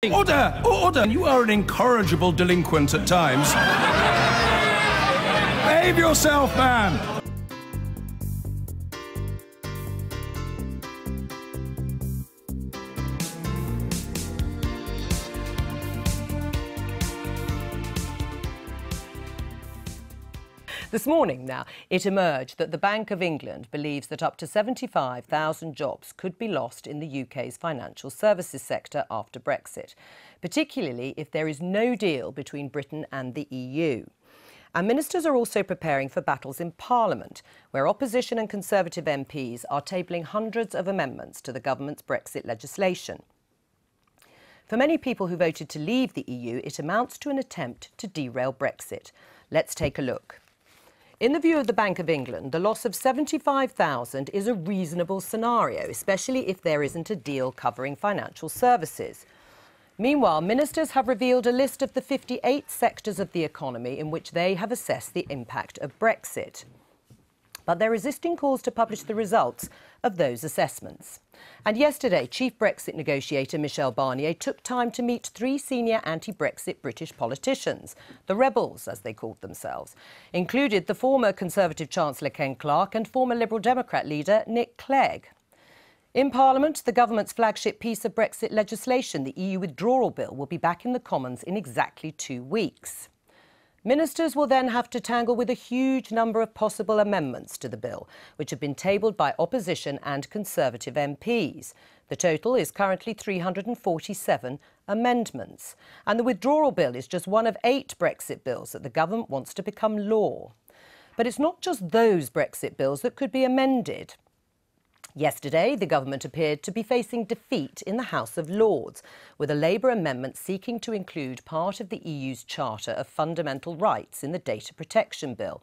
Order! Order! You are an incorrigible delinquent at times. Behave yourself, man! This morning now, it emerged that the Bank of England believes that up to 75,000 jobs could be lost in the UK's financial services sector after Brexit, particularly if there is no deal between Britain and the EU. And ministers are also preparing for battles in Parliament, where opposition and Conservative MPs are tabling hundreds of amendments to the government's Brexit legislation. For many people who voted to leave the EU, it amounts to an attempt to derail Brexit. Let's take a look. In the view of the Bank of England, the loss of 75,000 is a reasonable scenario, especially if there isn't a deal covering financial services. Meanwhile, ministers have revealed a list of the 58 sectors of the economy in which they have assessed the impact of Brexit. But they're resisting calls to publish the results of those assessments. And yesterday, Chief Brexit negotiator Michel Barnier took time to meet three senior anti-Brexit British politicians, the rebels, as they called themselves, included the former Conservative Chancellor Ken Clarke and former Liberal Democrat leader Nick Clegg. In Parliament, the government's flagship piece of Brexit legislation, the EU Withdrawal Bill, will be back in the Commons in exactly 2 weeks. Ministers will then have to tangle with a huge number of possible amendments to the bill, which have been tabled by opposition and Conservative MPs. The total is currently 347 amendments. And the withdrawal bill is just one of 8 Brexit bills that the government wants to become law. But it's not just those Brexit bills that could be amended. Yesterday, the government appeared to be facing defeat in the House of Lords, with a Labour amendment seeking to include part of the EU's Charter of Fundamental Rights in the Data Protection Bill.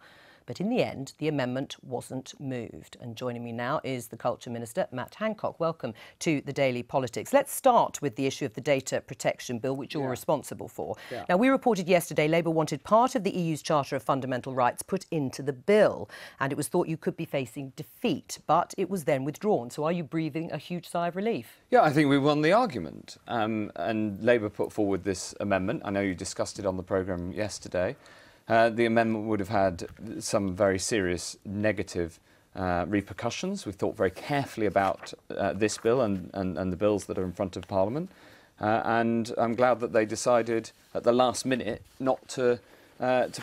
But in the end, the amendment wasn't moved. And joining me now is the Culture Minister, Matt Hancock. Welcome to the Daily Politics. Let's start with the issue of the Data Protection Bill, which you're responsible for. Now, we reported yesterday Labour wanted part of the EU's Charter of Fundamental Rights put into the bill, and it was thought you could be facing defeat, but it was then withdrawn. So are you breathing a huge sigh of relief? Yeah, I think we won the argument. And Labour put forward this amendment. I know you discussed it on the programme yesterday. The amendment would have had some very serious negative repercussions. We've thought very carefully about this bill and the bills that are in front of Parliament. And I'm glad that they decided at the last minute not to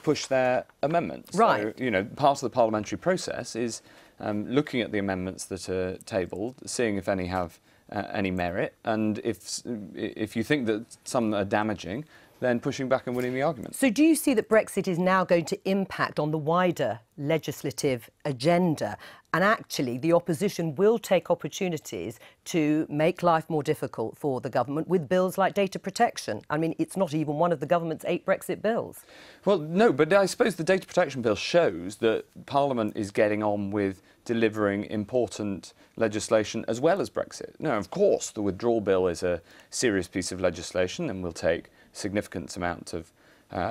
push their amendments. Right. So, you know, part of the parliamentary process is looking at the amendments that are tabled, seeing if any have any merit, and if you think that some are damaging, then pushing back and winning the argument. So do you see that Brexit is now going to impact on the wider legislative agenda, and actually the opposition will take opportunities to make life more difficult for the government with bills like data protection? I mean, it's not even one of the government's 8 Brexit bills. Well, no, but I suppose the data protection bill shows that Parliament is getting on with delivering important legislation as well as Brexit. Now, of course, the withdrawal bill is a serious piece of legislation and will take significant amount of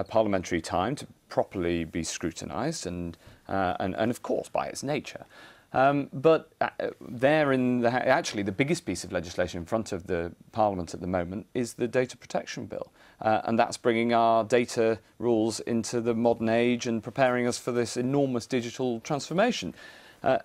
parliamentary time to properly be scrutinised and of course by its nature. But actually the biggest piece of legislation in front of the Parliament at the moment is the Data Protection Bill. And that's bringing our data rules into the modern age and preparing us for this enormous digital transformation.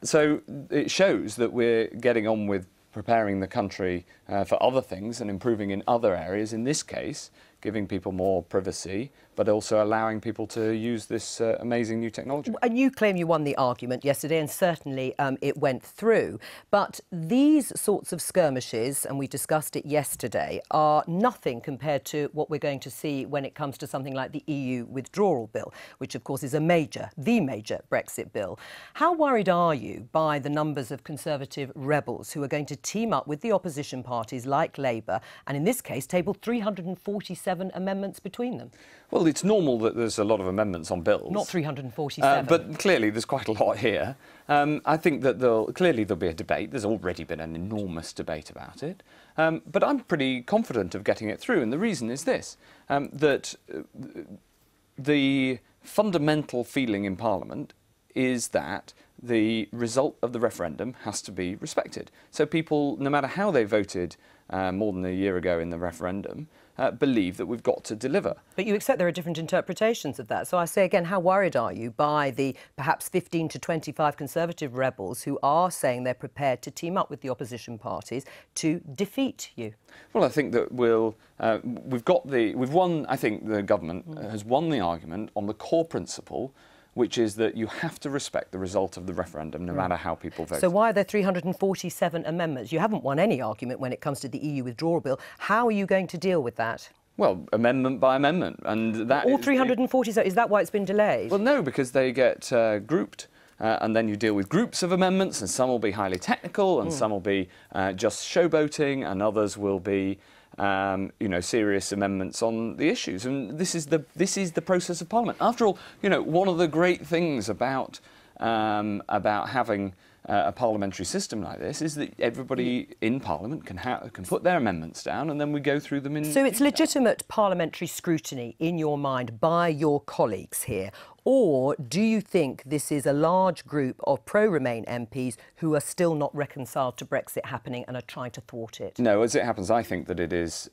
So it shows that we're getting on with preparing the country for other things and improving in other areas, in this case giving people more privacy, but also allowing people to use this amazing new technology. And you claim you won the argument yesterday, and certainly it went through. But these sorts of skirmishes, and we discussed it yesterday, are nothing compared to what we're going to see when it comes to something like the EU Withdrawal Bill, which of course is the major Brexit bill. How worried are you by the numbers of Conservative rebels who are going to team up with the opposition parties like Labour, and in this case table 347 amendments between them? Well, it's normal that there's a lot of amendments on bills. Not 347. But clearly there's quite a lot here. I think that there'll be a debate. There's already been an enormous debate about it. But I'm pretty confident of getting it through. And the reason is this, that the fundamental feeling in Parliament is that the result of the referendum has to be respected. So people, no matter how they voted more than a year ago in the referendum, believe that we've got to deliver. But you accept there are different interpretations of that. So I say again, how worried are you by the perhaps 15 to 25 Conservative rebels who are saying they're prepared to team up with the opposition parties to defeat you? Well, I think that we've won. I think the government has won the argument on the core principle, which is that you have to respect the result of the referendum, no matter how people vote. So why are there 347 amendments? You haven't won any argument when it comes to the EU withdrawal bill. How are you going to deal with that? Well, amendment by amendment, and that all 347. Is that why it's been delayed? Well, no, because they get grouped. And then you deal with groups of amendments, and some will be highly technical, and some will be just showboating, and others will be, serious amendments on the issues. And this is the process of Parliament. After all, one of the great things about having a parliamentary system like this is that everybody in Parliament can put their amendments down, and then we go through them in. So it's legitimate parliamentary scrutiny in your mind by your colleagues here, or do you think this is a large group of pro-Remain MPs who are still not reconciled to Brexit happening and are trying to thwart it? No, as it happens, I think that it is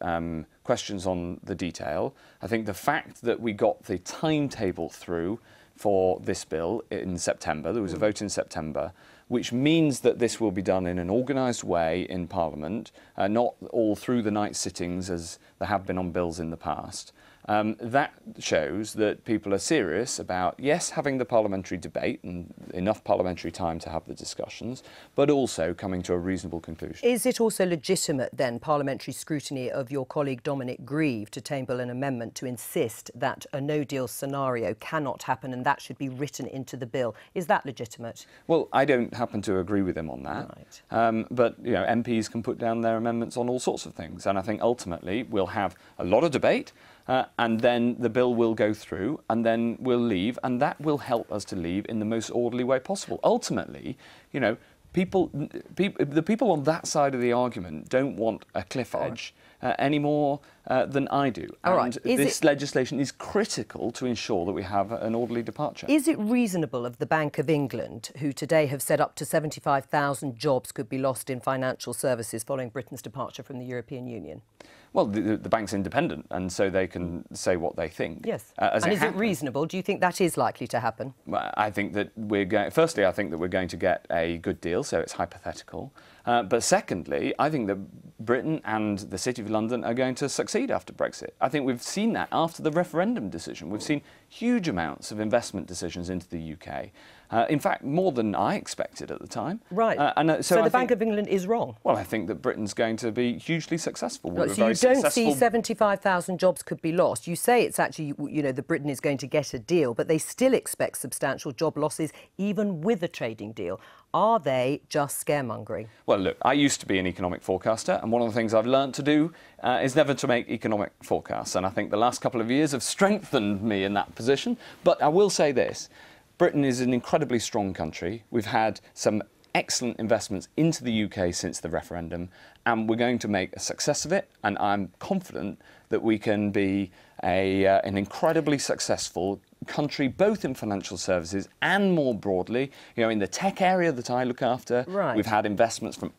questions on the detail. I think the fact that we got the timetable through for this bill in September, there was a vote in September, which means that this will be done in an organised way in Parliament, not all through the night sittings as there have been on bills in the past. That shows that people are serious about, yes, having the parliamentary debate and enough parliamentary time to have the discussions, but also coming to a reasonable conclusion. Is it also legitimate, then, parliamentary scrutiny of your colleague Dominic Grieve to table an amendment to insist that a no-deal scenario cannot happen and that should be written into the bill? Is that legitimate? Well, I don't happen to agree with him on that. Right. But, MPs can put down their amendments on all sorts of things. And I think ultimately we'll have a lot of debate. And then the bill will go through, and then we'll leave, and that will help us to leave in the most orderly way possible. Ultimately, the people on that side of the argument don't want a cliff edge any more than I do. And this legislation is critical to ensure that we have an orderly departure. Is it reasonable of the Bank of England, who today have said up to 75,000 jobs could be lost in financial services following Britain's departure from the European Union? Well, the bank's independent, and so they can say what they think. Yes. And is it reasonable? Do you think that is likely to happen? Well, I think that firstly, I think that we're going to get a good deal, so it's hypothetical. But secondly, I think that Britain and the City of London are going to succeed after Brexit. I think we've seen that after the referendum decision. We've seen huge amounts of investment decisions into the UK. In fact, more than I expected at the time. Right. So the Bank of England is wrong? Well, I think that Britain's going to be hugely successful. So you don't see 75,000 jobs could be lost. You say it's actually, that Britain is going to get a deal, but they still expect substantial job losses even with a trading deal. Are they just scaremongering? Well, look, I used to be an economic forecaster, and one of the things I've learned to do is never to make economic forecasts. And I think the last couple of years have strengthened me in that position. But I will say this. Britain is an incredibly strong country. We've had some excellent investments into the UK since the referendum, and we're going to make a success of it, and I'm confident that we can be an incredibly successful country, both in financial services and more broadly. In the tech area that I look after, we've had investments from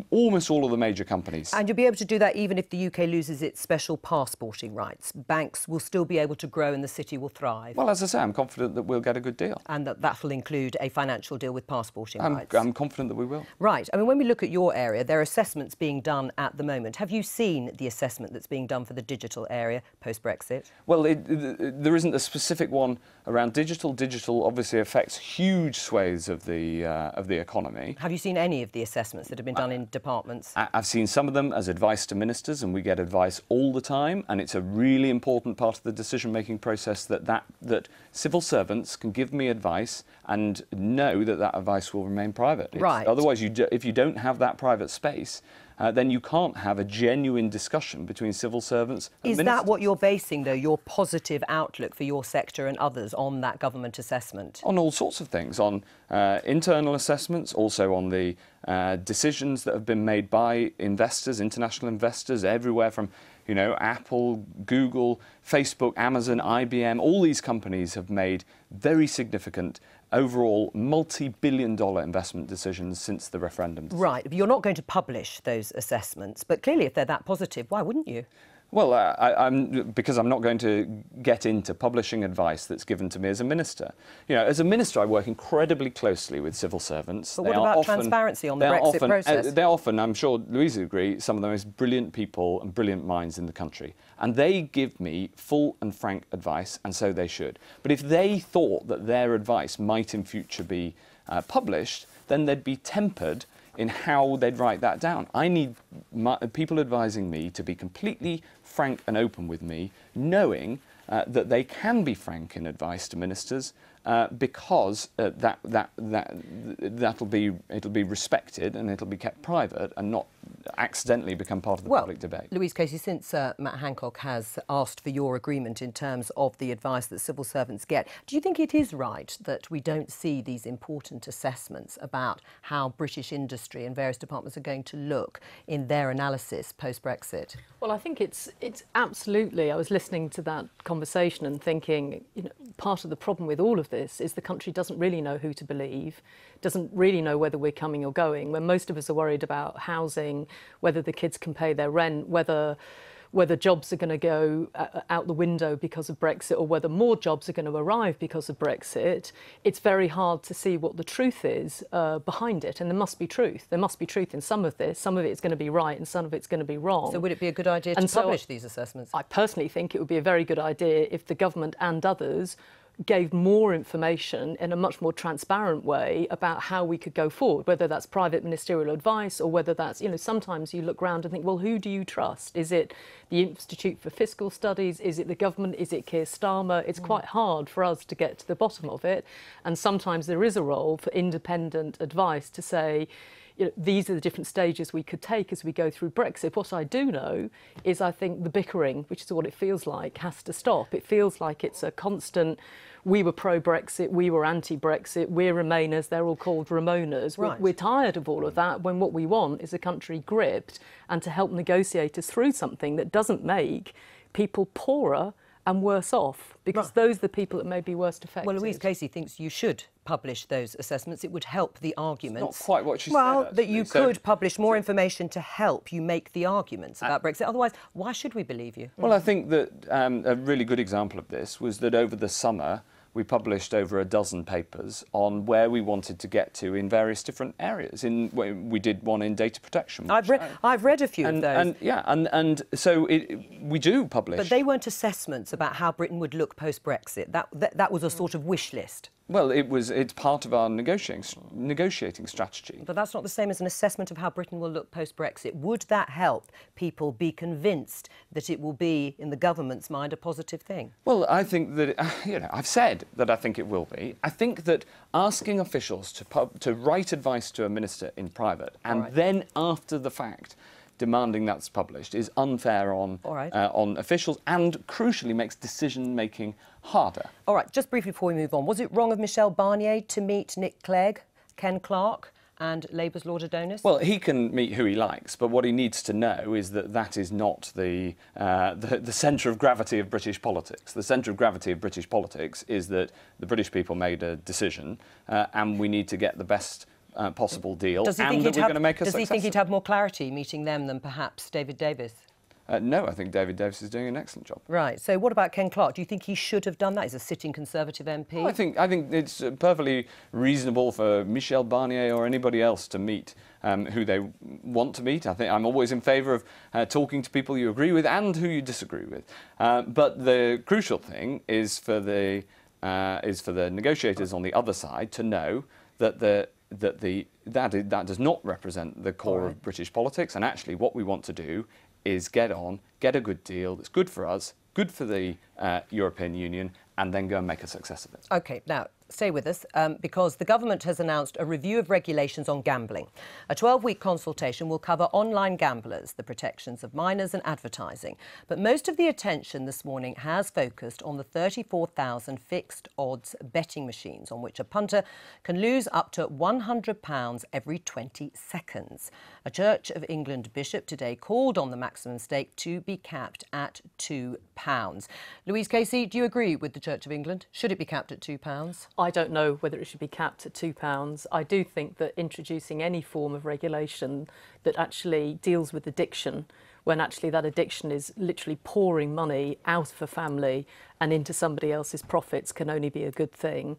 almost all of the major companies. And you'll be able to do that even if the UK loses its special passporting rights. Banks will still be able to grow and the city will thrive. Well, as I say, I'm confident that we'll get a good deal. And that will include a financial deal with passporting rights. I'm confident that we will. Right. When we look at your area, there are assessments being done at the moment. Have you seen the assessment that's being done for the digital area post-Brexit? Well, there isn't a specific one around digital. Digital obviously affects huge swathes of the economy. Have you seen any of the assessments that have been done in departments? I've seen some of them as advice to ministers, and we get advice all the time, and it's a really important part of the decision-making process that civil servants can give me advice and know that advice will remain private. Right. Otherwise, if you don't have that private space, then you can't have a genuine discussion between civil servants and ministers. Is that what you're basing, though, your positive outlook for your sector and others on that government assessment? On all sorts of things, on internal assessments, also on the decisions that have been made by investors, international investors, everywhere from Apple, Google, Facebook, Amazon, IBM. All these companies have made very significant overall multi-billion-dollar investment decisions since the referendum. Right, but you're not going to publish those assessments. But clearly, if they're that positive, why wouldn't you? Well, because I'm not going to get into publishing advice that's given to me as a minister. You know, as a minister, I work incredibly closely with civil servants. But what about transparency on the Brexit process? They're often, I'm sure Louise would agree, some of the most brilliant people and brilliant minds in the country. And they give me full and frank advice, and so they should. But if they thought that their advice might in future be published, then they'd be tempered in how they'd write that down. I need people advising me to be completely frank and open with me, knowing that they can be frank in advice to ministers because it'll be respected and it'll be kept private and not accidentally become part of the public debate. Louise Casey, since Matt Hancock has asked for your agreement in terms of the advice that civil servants get, do you think it is right that we don't see these important assessments about how British industry and various departments are going to look in their analysis post-Brexit? Well, I think it's absolutely. I was listening to that conversation and thinking, you know, part of the problem with all of this is the country doesn't really know who to believe, doesn't really know whether we're coming or going. When most of us are worried about housing, whether the kids can pay their rent, whether jobs are going to go out the window because of Brexit, or whether more jobs are going to arrive because of Brexit, it's very hard to see what the truth is behind it. And there must be truth. There must be truth in some of this. Some of it's going to be right and some of it's going to be wrong. So would it be a good idea to publish these assessments? I personally think it would be a very good idea if the government and others gave more information in a much more transparent way about how we could go forward, whether that's private ministerial advice or whether that's, you know, sometimes you look around and think, well, who do you trust? Is it the Institute for Fiscal Studies? Is it the government? Is it Keir Starmer? It's quite hard for us to get to the bottom of it. And sometimes there is a role for independent advice to say, you know, these are the different stages we could take as we go through Brexit. What I do know is I think the bickering, which is what it feels like, has to stop. It feels like it's a constant, we were pro-Brexit, we were anti-Brexit, we're Remainers, they're all called Ramonas. Right. We're tired of all of that when what we want is a country gripped and to help negotiate us through something that doesn't make people poorer and worse off, because those are the people that may be worst affected. Well, Louise Casey thinks you should publish those assessments. It would help the arguments. It's not quite what she said. Well, that you could publish more information to help you make the arguments about Brexit. Otherwise, why should we believe you? Well, I think that a really good example of this was that over the summer, we published over a dozen papers on where we wanted to get to in various different areas. We did one in data protection. I've read a few of those. And so we do publish. But they weren't assessments about how Britain would look post-Brexit. That was a sort of wish list. Well, it's part of our negotiating strategy. But that's not the same as an assessment of how Britain will look post-Brexit. Would that help people be convinced that it will be, in the government's mind, a positive thing? Well, I think that, you know, I've said that I think it will be. I think that asking officials to write advice to a minister in private and then, after the fact, demanding that's published is unfair on officials and, crucially, makes decision-making harder. All right, just briefly before we move on, was it wrong of Michel Barnier to meet Nick Clegg, Ken Clarke and Labour's Lord Adonis? Well, he can meet who he likes, but what he needs to know is that that is not the centre of gravity of British politics. The centre of gravity of British politics is that the British people made a decision and we need to get the best possible deal, and that we're going to make a success. Does he think he'd have more clarity meeting them than perhaps David Davis? No, I think David Davis is doing an excellent job. Right. So what about Ken Clarke? Do you think he should have done that? He's a sitting Conservative MP. Well, I think it's perfectly reasonable for Michel Barnier or anybody else to meet who they want to meet. I think I'm always in favour of talking to people you agree with and who you disagree with. But the crucial thing is for the negotiators on the other side to know that that does not represent the core of British politics, and actually what we want to do is get a good deal that's good for us, good for the European Union, and then go and make a success of it. OK, now, stay with us, because the government has announced a review of regulations on gambling. A 12-week consultation will cover online gamblers, the protections of minors and advertising. But most of the attention this morning has focused on the 34,000 fixed odds betting machines on which a punter can lose up to £100 every 20 seconds. A Church of England bishop today called on the maximum stake to be capped at £2. Louise Casey, do you agree with the Church of England? Should it be capped at £2? I don't know whether it should be capped at £2. I do think that introducing any form of regulation that actually deals with addiction when actually that addiction is literally pouring money out of a family and into somebody else's profits can only be a good thing.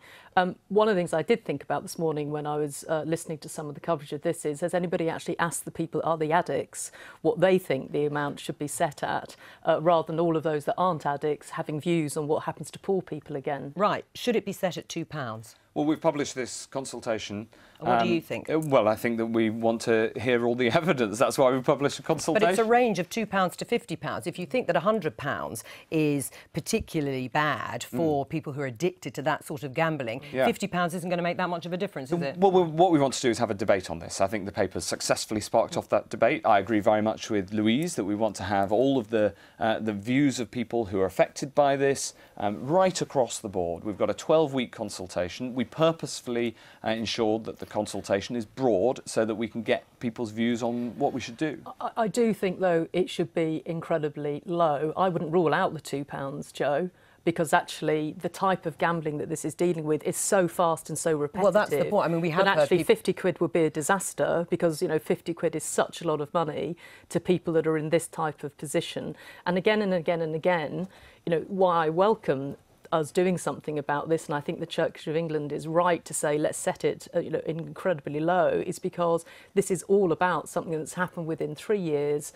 One of the things I did think about this morning when I was listening to some of the coverage of this is, has anybody actually asked the people, are the addicts, what they think the amount should be set at, rather than all of those that aren't addicts having views on what happens to poor people again? Right. Should it be set at £2? Well, we've published this consultation. What do you think? Well, I think that we want to hear all the evidence. That's why we published a consultation. But it's a range of £2 to £50. If you think that £100 is particularly bad for people who are addicted to that sort of gambling, £50 isn't going to make that much of a difference, is it? Well, what we want to do is have a debate on this. I think the paper's successfully sparked off that debate. I agree very much with Louise that we want to have all of the views of people who are affected by this right across the board. We've got a 12-week consultation. We purposefully ensured that the consultation is broad so that we can get people's views on what we should do. I do think, though, it should be incredibly low. I wouldn't rule out the £2, Joe, because actually the type of gambling that this is dealing with is so fast and so repetitive. Well, that's the point. I mean, we have heard actually 50 quid would be a disaster because, you know, 50 quid is such a lot of money to people that are in this type of position. And again and again and again, you know, why I welcome us doing something about this, and I think the Church of England is right to say let's set it incredibly low, is because this is all about something that's happened within 3 years.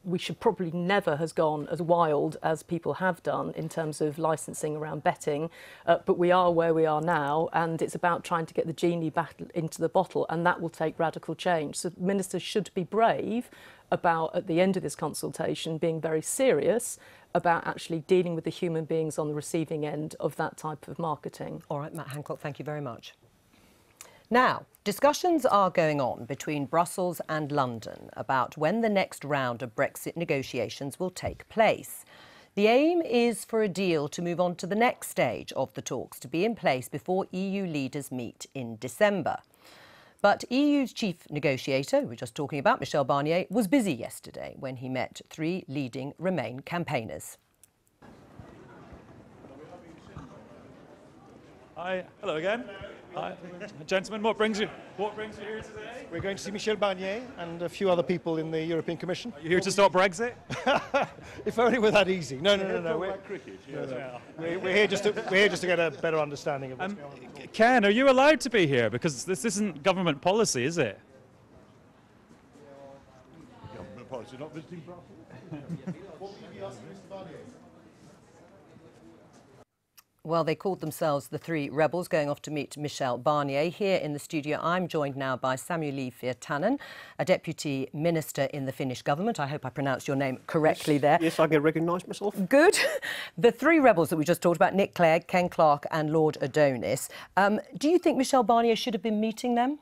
We should probably never has gone as wild as people have done in terms of licensing around betting, but we are where we are now, and it's about trying to get the genie back into the bottle, and that will take radical change. So ministers should be brave about, at the end of this consultation, being very serious about actually dealing with the human beings on the receiving end of that type of marketing. All right, Matt Hancock, thank you very much. Now, discussions are going on between Brussels and London about when the next round of Brexit negotiations will take place. The aim is for a deal to move on to the next stage of the talks to be in place before EU leaders meet in December. But EU's chief negotiator, we were just talking about, Michel Barnier, was busy yesterday when he met 3 leading Remain campaigners. Hi, hello again. Hi, gentlemen. What brings you here today? We're going to see Michel Barnier and a few other people in the European Commission. Are you here to stop Brexit? If only we're that easy. No. We're here just to get a better understanding of what's going on. Ken, are you allowed to be here? Because this isn't government policy, is it? Government policy, not visiting Brussels. What will you be asking Mr. Barnier? Well, they called themselves the 3 rebels, going off to meet Michel Barnier. Here in the studio, I'm joined now by Samuli Virtanen, a Deputy Minister in the Finnish government. I hope I pronounced your name correctly there. Yes, I can recognise myself. Good. The 3 rebels that we just talked about, Nick Clegg, Ken Clarke and Lord Adonis. Do you think Michel Barnier should have been meeting them?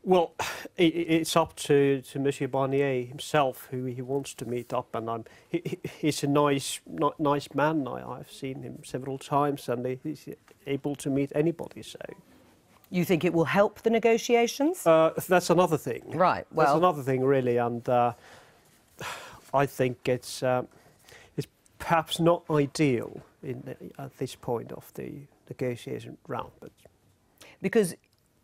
Well, it's up to Monsieur Barnier himself who he wants to meet up, and he's a nice man. I've seen him several times, and he's able to meet anybody. So, you think it will help the negotiations? That's another thing. Right. Well, that's another thing, really, and I think it's perhaps not ideal at this point of the negotiation round, but because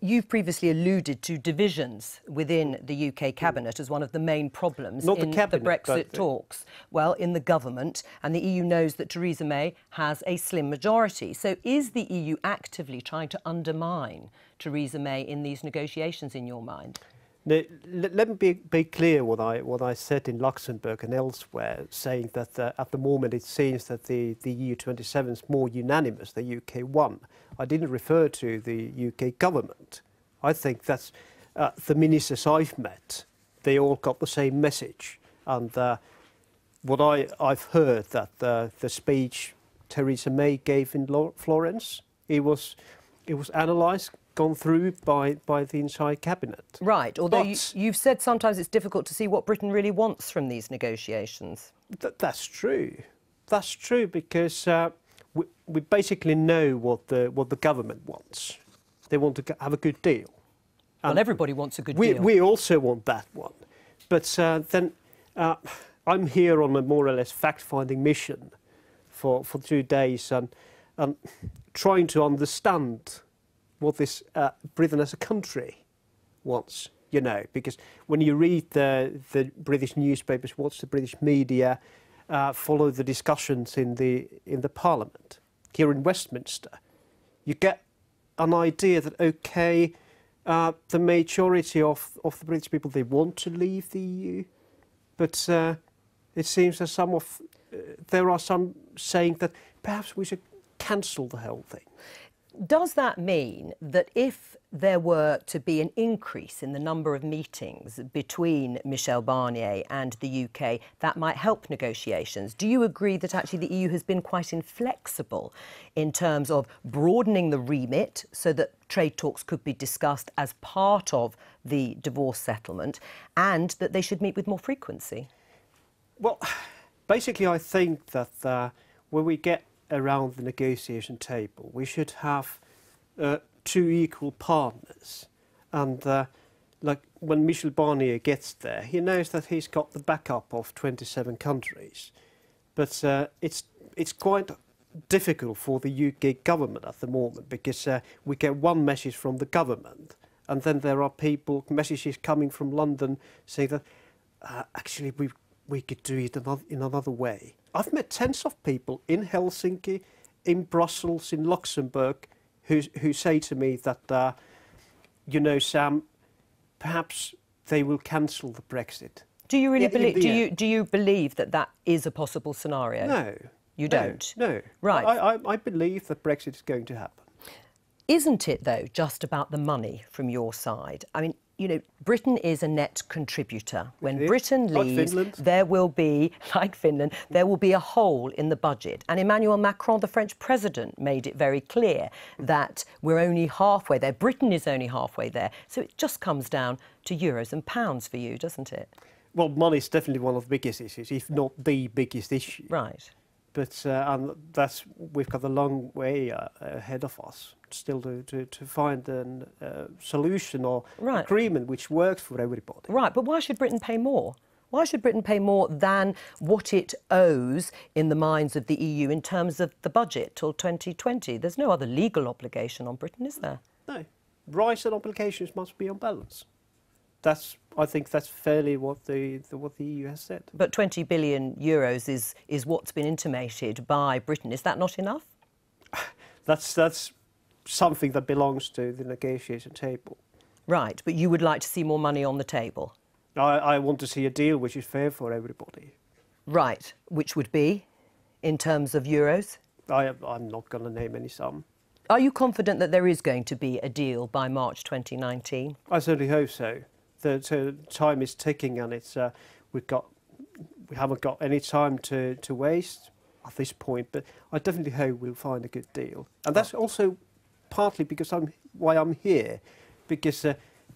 you've previously alluded to divisions within the UK cabinet as one of the main problems in the Brexit talks. Well, in the government, and the EU knows that Theresa May has a slim majority. So is the EU actively trying to undermine Theresa May in these negotiations, in your mind? Now, let me be clear what I said in Luxembourg and elsewhere, saying that at the moment it seems that the EU 27 is more unanimous than UK 1. I didn't refer to the UK government. I think that's the ministers I've met, they all got the same message. And what I've heard that the speech Theresa May gave in Florence, it was analysed, gone through by the entire cabinet. Right, although you've said sometimes it's difficult to see what Britain really wants from these negotiations. That's true. That's true, because we basically know what the government wants. They want to have a good deal. Well, everybody wants a good deal. We also want that one. But then I'm here on a more or less fact-finding mission for 2 days and trying to understand what this Britain as a country wants. you know, because when you read the British newspapers, watch the British media, follow the discussions in the Parliament here in Westminster, you get an idea that okay, the majority of the British people, they want to leave the EU, but it seems that there are some saying that perhaps we should cancel the whole thing. Does that mean that if there were to be an increase in the number of meetings between Michel Barnier and the UK, that might help negotiations? Do you agree that actually the EU has been quite inflexible in terms of broadening the remit so that trade talks could be discussed as part of the divorce settlement, and that they should meet with more frequency? Well, basically, I think that when we get around the negotiation table, we should have two equal partners. And like when Michel Barnier gets there, he knows that he's got the backup of 27 countries. But it's quite difficult for the UK government at the moment, because we get one message from the government, and then there are messages coming from London saying that actually we could do it in another way. I've met tens of people in Helsinki, in Brussels, in Luxembourg, who say to me that, you know, Sam, perhaps they will cancel the Brexit. Do you really believe? Do you believe that that is a possible scenario? No, you don't. No, right. I believe that Brexit is going to happen. Isn't it though just about the money from your side? I mean, you know, Britain is a net contributor. When Britain leaves, there will be, like Finland, there will be a hole in the budget. And Emmanuel Macron, the French president, made it very clear that we're only halfway there. Britain is only halfway there. So it just comes down to euros and pounds for you, doesn't it? Well, money is definitely one of the biggest issues, if not the biggest issue. Right. But we've got a long way ahead of us still to find a solution or agreement which works for everybody. Right, but why should Britain pay more? Why should Britain pay more than what it owes in the minds of the EU in terms of the budget till 2020? There's no other legal obligation on Britain, is there? No. Rights and obligations must be on balance. I think that's fairly what the EU has said. But 20 billion euros is what's been intimated by Britain. Is that not enough? That's something that belongs to the negotiation table. Right, but you would like to see more money on the table? I want to see a deal which is fair for everybody. Right, which would be, in terms of euros? I'm not going to name any sum. Are you confident that there is going to be a deal by March 2019? I certainly hope so. The time is ticking, and it's we haven't got any time to waste at this point. But I definitely hope we'll find a good deal, and that's also partly because why I'm here, because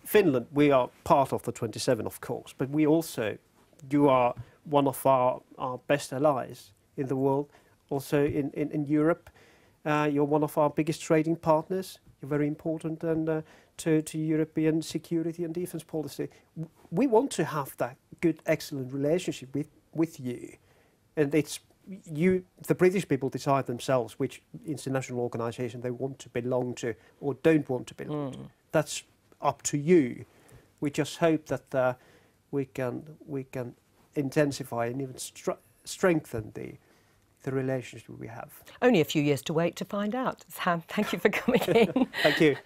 Finland, we are part of the 27, of course, but you are one of our best allies in the world, also in Europe. You're one of our biggest trading partners. You're very important and to European security and defence policy. We want to have that good, excellent relationship with you. And it's the British people decide themselves which international organisation they want to belong to or don't want to belong to. That's up to you. We just hope that we can intensify and even strengthen the relationship we have. Only a few years to wait to find out. Sam, thank you for coming in. Thank you.